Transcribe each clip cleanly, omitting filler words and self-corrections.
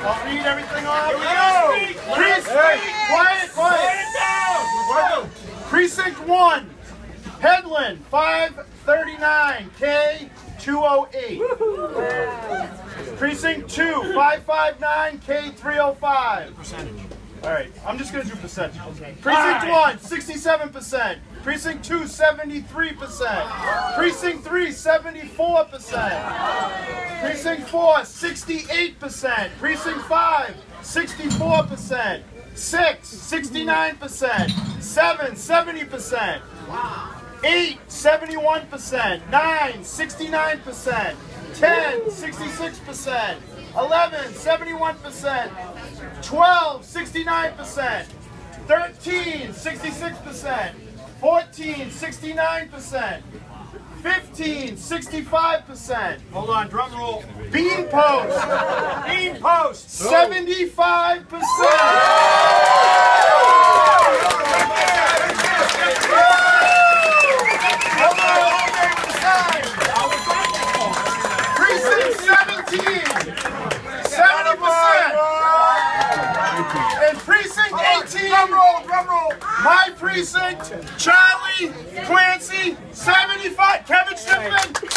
I'll read everything off. Here we go. Quiet down. Precinct 1, Headland, 539, K 208. Precinct 2, 559, K 305. Percentage. All right, I'm just going to do percentage. Okay. Precinct 1, 67%. Precinct 2, 73%. Precinct 3, 74%. Precinct 4, 68%. Precinct 5, 64%. 6, 69%. 7, 70%. 8, 71%. 9, 69%. 10, 66%. 11, 71%. 12, 69%. 13, 66%. 14, 69%. 15, 65%. Hold on, drum roll. Bean post. Bean post. 75%. Precinct 17, 70%. And precinct 18, drum roll. my precinct, Charlie Clancy, 75. Kevin Stiffman, 75%.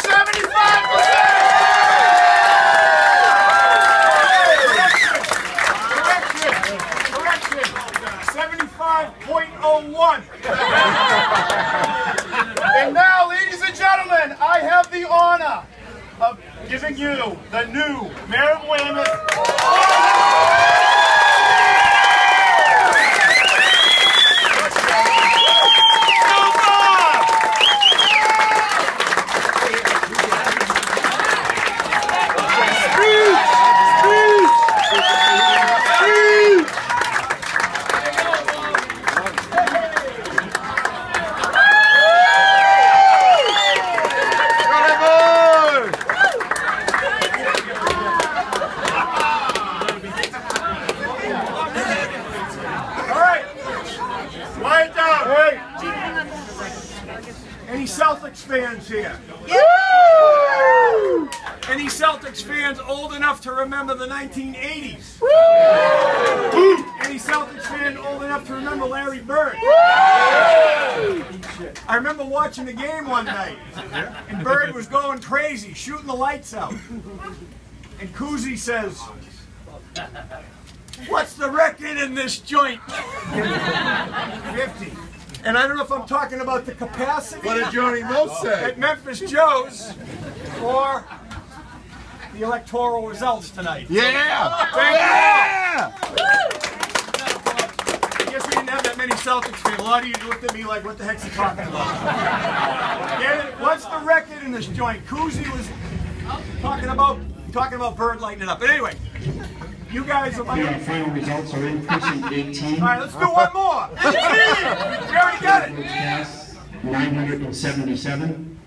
Correction. 75.01. And now, ladies and gentlemen, I have the honor of giving you the new Mayor of Weymouth. Any Celtics fans here? Any Celtics fans old enough to remember the 1980s? Any Celtics fan old enough to remember Larry Bird? I remember watching the game one night, and Bird was going crazy, shooting the lights out. And Cousy says, "What's the record in this joint?" 50. And I don't know if I'm talking about the capacity. What did Johnny Most say? At Memphis Joe's, or the electoral results tonight. Yeah! Thank you. I guess we didn't have that many Celtics fans. A lot of you looked at me like, what the heck's he talking about? Get it? What's the record in this joint? Cousy was talking about Bird lighting it up. But anyway, you guys are like... Our final results are in precinct 18. All right, let's do one more. 18! We already got it. Cast 977.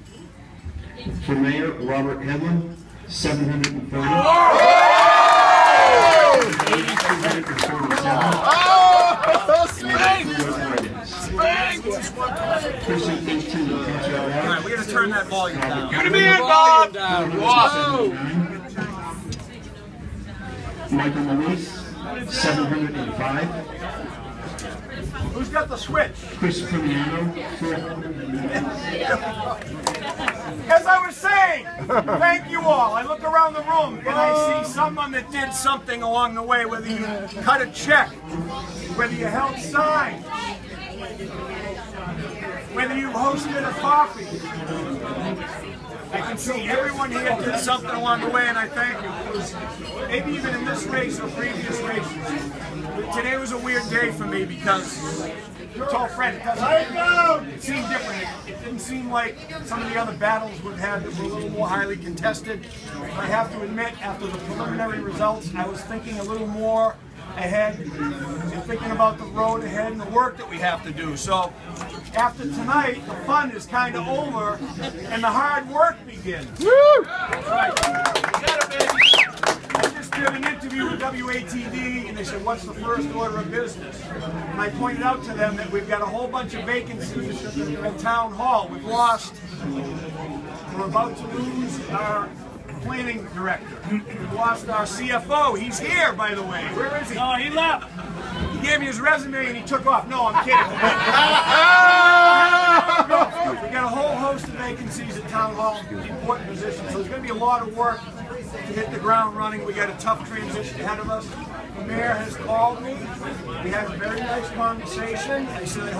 For Mayor, Robert Headland, 730. 847. Precinct 18. All right, we're going to turn that volume down. Good to be in, Bob! Michael Maurice, 705. Who's got the switch? Chris Primiano, 400. As I was saying, thank you all. I look around the room and I see someone that did something along the way, whether you cut a check, whether you held signs, whether you hosted a coffee. I can see everyone here did something along the way, and I thank you. Maybe even in this race or previous races. But today was a weird day for me because, tall friend, it seemed different. It didn't seem like some of the other battles we've had that were a little more highly contested. I have to admit, after the preliminary results, I was thinking a little more ahead and thinking about the road ahead and the work that we have to do. So after tonight, the fun is kind of over and the hard work begins. Woo! Right. I just did an interview with WATD and they said, what's the first order of business? And I pointed out to them that we've got a whole bunch of vacancies at Town Hall. We've lost, we're about to lose our planning director. We lost our CFO. He's here, by the way. Where is he? No, he left. He gave me his resume and he took off. No, I'm kidding. We got a whole host of vacancies at Town Hall, important positions. So there's going to be a lot of work to hit the ground running. We got a tough transition ahead of us. The mayor has called me. We had a very nice conversation. I said, I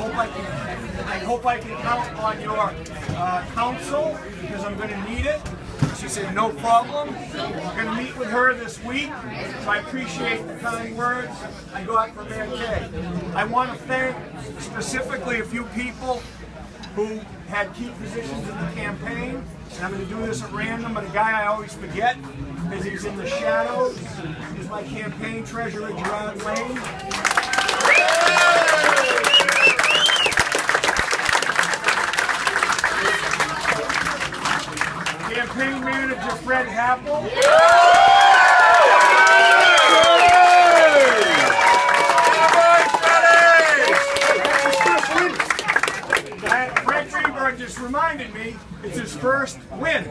hope I can count on your counsel because I'm going to need it. She said, no problem. We're going to meet with her this week. So I appreciate the kind words I got from Mayor Kay. I want to thank specifically a few people who had key positions in the campaign. And I'm going to do this at random, but a guy I always forget because he's in the shadows is my campaign treasurer, Gerard Lane. Campaign manager, Fred Happel. Frank Greenberg just reminded me it's his first win.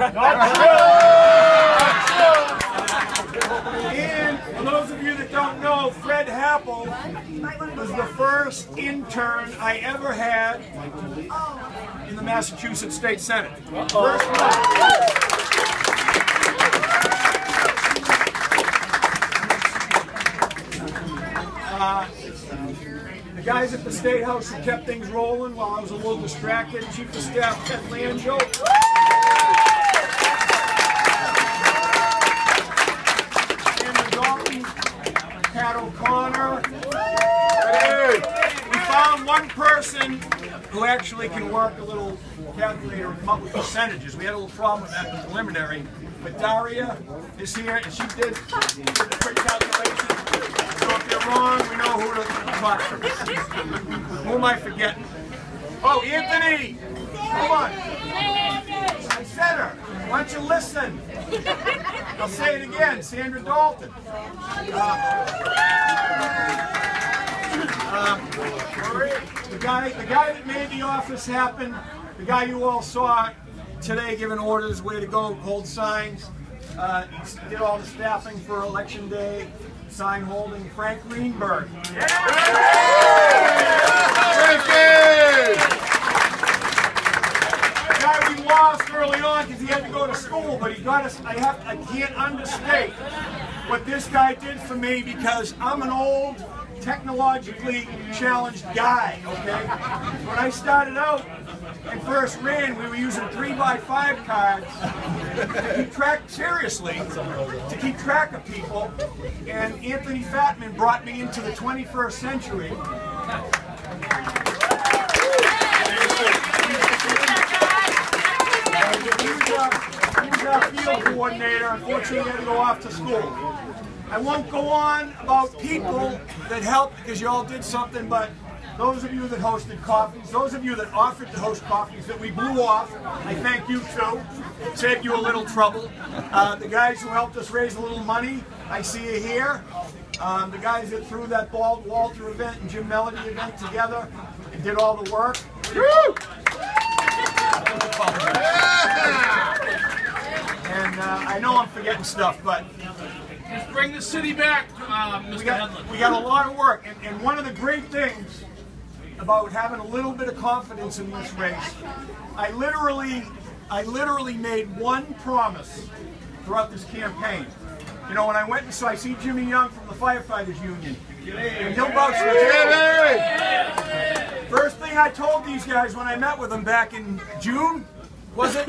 And for those of you that don't know, Fred Happel was the first intern I ever had in the Massachusetts State Senate. First one. The guys at the State House who kept things rolling while I was a little distracted. Chief of Staff Ted Lanjo. Andrew Dalton. Pat O'Connor. Hey. We found one person who actually can work a little calculator and come up with percentages. We had a little problem with that in the preliminary. But Daria is here and she did the quick calculation. So if they're wrong, we know who to talk to. Who am I forgetting? Oh, Anthony! Come on. I said her. Why don't you listen? I'll say it again. Sandra Dalton. The guy that made the office happen, the guy you all saw today giving orders where to go, hold signs, he did all the staffing for Election Day, sign holding, Frank Greenberg. Yeah. The guy we lost early on because he had to go to school, but he got us. I can't understate what this guy did for me because I'm an old, technologically challenged guy, okay? When I started out and first ran, we were using 3x5 cards to keep track, seriously, to keep track of people. And Anthony Fatman brought me into the 21st century. He was our field coordinator. Unfortunately, he had to go off to school. I won't go on about people that helped because you all did something, but those of you that hosted coffees, those of you that offered to host coffees that we blew off, I thank you too. It saved you a little trouble. The guys who helped us raise a little money, I see you here. The guys that threw that Bald Walter event and Jim Melody event together and did all the work. Woo! And I know I'm forgetting stuff, but Just bring the city back, Mr. Hedlund. We got a lot of work, and one of the great things about having a little bit of confidence in this race, I literally made one promise throughout this campaign. You know, when I went and saw, I see Jimmy Young from the Firefighters Union, and he'll vouch for it. First thing I told these guys when I met with them back in June, was it?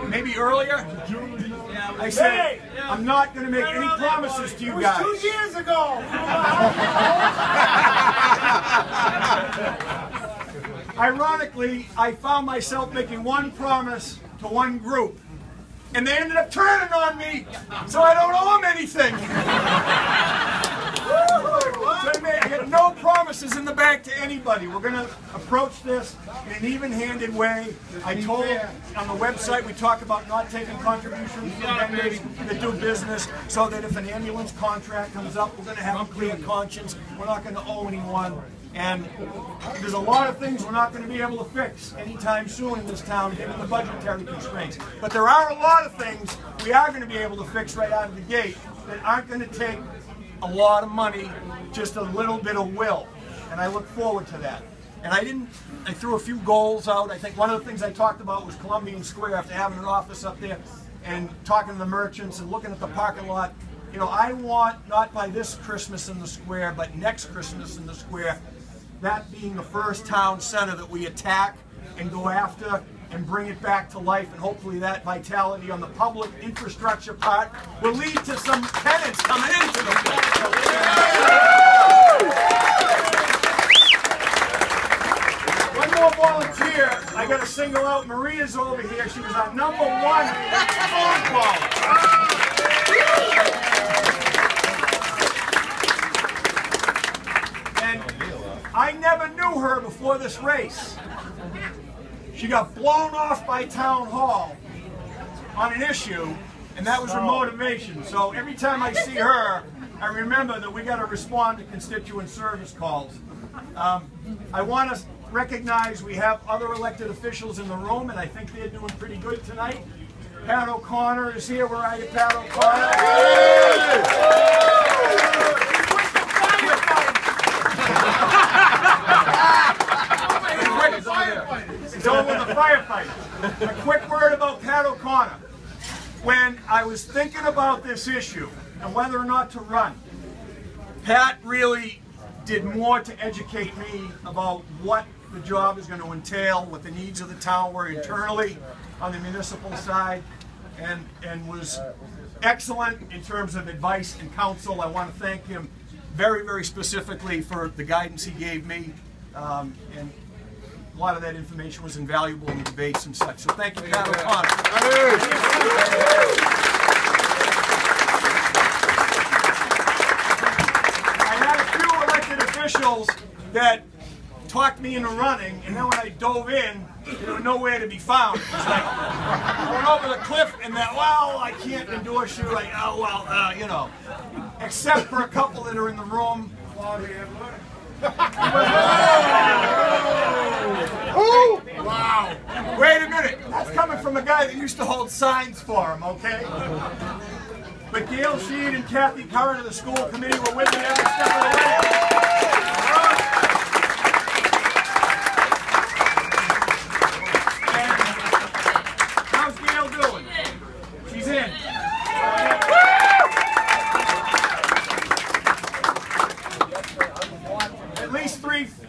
Maybe earlier? I said, I'm not going to make any promises to you guys. It was 2 years ago! Ironically, I found myself making one promise to one group, and they ended up turning on me, so I don't owe them anything. So I had no promises in the bank to anybody. We're going to approach this in an even-handed way. I told on the website we talk about not taking contributions from vendors that do business, so that if an ambulance contract comes up, we're going to have a clear conscience. We're not going to owe anyone. And there's a lot of things we're not going to be able to fix anytime soon in this town, given the budgetary constraints. But there are a lot of things we are going to be able to fix right out of the gate that aren't going to take a lot of money, just a little bit of will. And I look forward to that. And I threw a few goals out. I think one of the things I talked about was Columbian Square, after having an office up there and talking to the merchants and looking at the parking lot. You know, I want, not by this Christmas in the square, but next Christmas in the square, that being the first town center that we attack and go after and bring it back to life. And hopefully that vitality on the public infrastructure part will lead to some tenants coming into the place. One more volunteer. I got to single out Maria's over here. She was our #1 phone caller. And I never knew her before this race. She got blown off by Town Hall on an issue, and that was her motivation. So every time I see her, I remember that we got to respond to constituent service calls. I want to recognize we have other elected officials in the room, and I think they're doing pretty good tonight. Pat O'Connor is here. Where are you, Pat O'Connor? It's over with the firefight. A quick word about Pat O'Connor. When I was thinking about this issue and whether or not to run, Pat really did more to educate me about what the job is going to entail, what the needs of the town were internally on the municipal side, and was excellent in terms of advice and counsel. I want to thank him very, very specifically for the guidance he gave me, and a lot of that information was invaluable in the debates and such. So thank you, Pat O'Connor. I had a few elected officials that talked me into running, and then when I dove in, there was nowhere to be found. It was like, I went over the cliff, and that, well, I can't endorse you, like, oh, well, you know. Except for a couple that are in the room. Oh! Wow. Wait a minute. That's coming from a guy that used to hold signs for him, okay? But Gail Sheed and Kathy Curran of the school committee were with me every step of the way.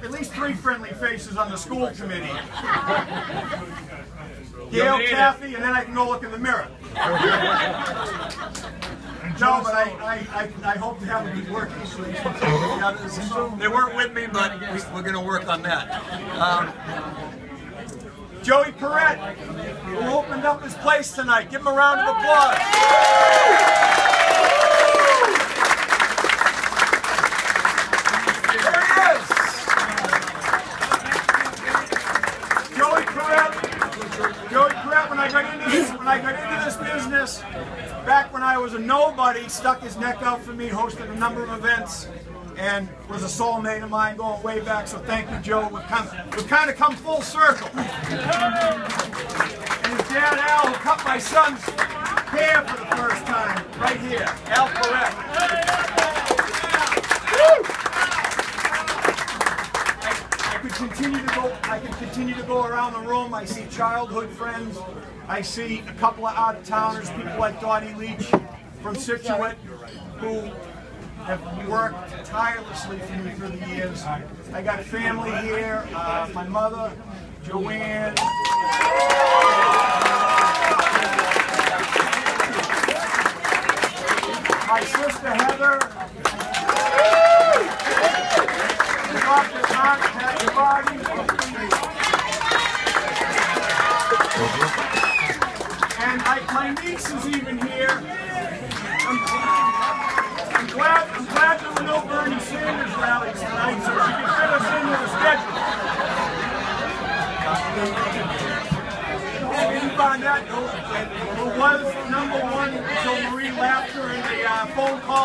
At least three friendly faces on the school committee. Gail, Kathy, and then I can go look in the mirror. No, but I hope to have a good working relationship. They weren't with me, but we're going to work on that. Joey Perrette, who opened up his place tonight. Give him a round of applause. When I got into this business, back when I was a nobody, stuck his neck out for me, hosted a number of events, and was a soulmate of mine going way back. So thank you, Joe. We've kind of come full circle. And his dad, Al, who cut my son's hair for the first time, right here, Al Perrette. I can continue to go around the room. I see childhood friends. I see a couple of out-of-towners, people like Dottie Leach from Situate, who have worked tirelessly for me through the years. I got family here, my mother, Joanne. My sister Heather. Dr. Aunt Patty Barty. And my niece is even here. I'm glad there were no Bernie Sanders rallies tonight, so she can fit us into the schedule. And find out who was #1 until Marie laughed her in the phone call.